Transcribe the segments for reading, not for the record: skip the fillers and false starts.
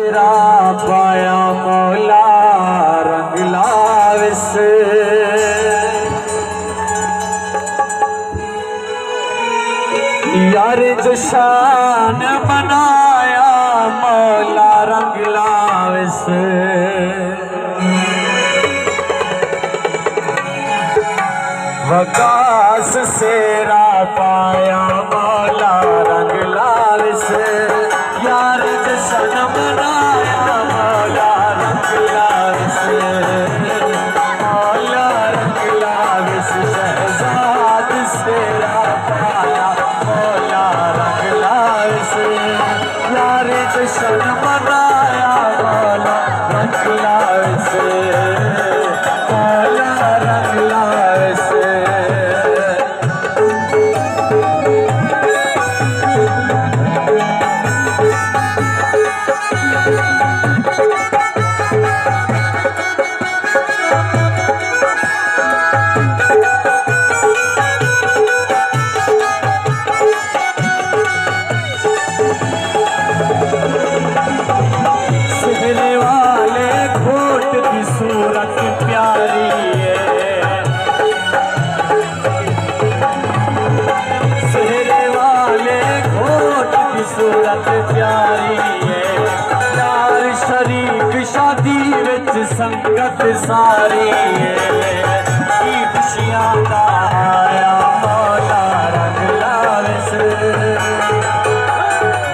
सेरा पाया मौला रंग लाविस। यार जशान बनाया मौला रंग लाविस। वकास सेरा पाया मौला रंग लाविस। यार जशन बनाया मौला रंग लाविस। मौला रंग लाविस शहजाद सेरा पाया मौला रंग लाविस। यार जशन बनाया मौला रंग लाविस। मौला रंग लाविस। सेहरे वाले घोट की सूरत प्यारी है। सेहरे वाले घोट की सूरत प्यारी है। यार शरीक शादी विच संगत सारी है। खुशियां दा आया मौला रंग लाविस।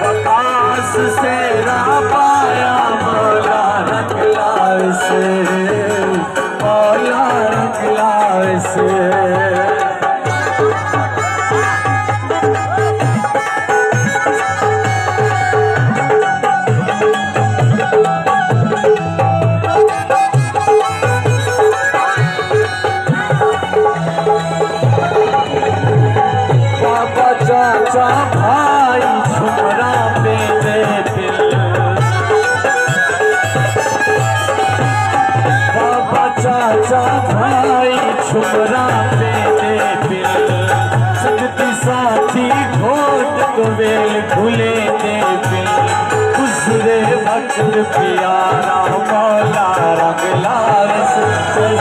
वकास सेरा पाया मौला रंग लाविस। मौला रंग लाविस। बाबा चाचा भाई झुमरा मेरे दिल। बाबा चाचा भाई झुमरा मेरे दिल। संगती साथी घोट को वेल भूले दे बिल। गुजरे वक्त प्यारा मौला रंग लाविस।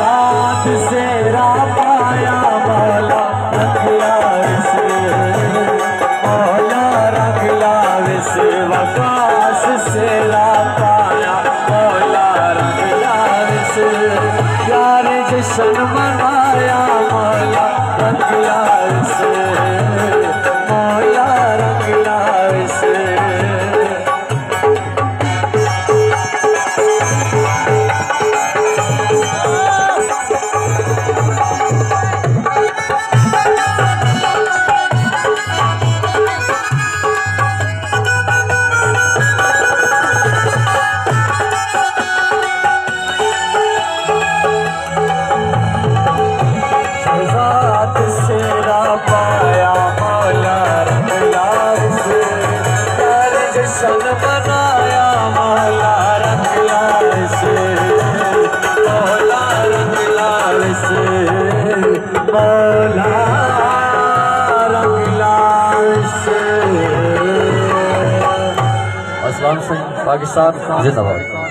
रात सेरा पाया मौला रंग लाविस। मौला रंग लाविस। वकास सेरा पाया मौला रंग लाविस। यार जशन मनाया मौला रंग लाविस। मौला रंग लाविस। शहजाद सेरा पाया मौला रंग लाविस। यार जशन बनाया मौला रंग लाविस। मौला रंग लाविस। मौला रंग लाविस। अस्सलाम वालेकुम। पाकिस्तान जिंदाबाद।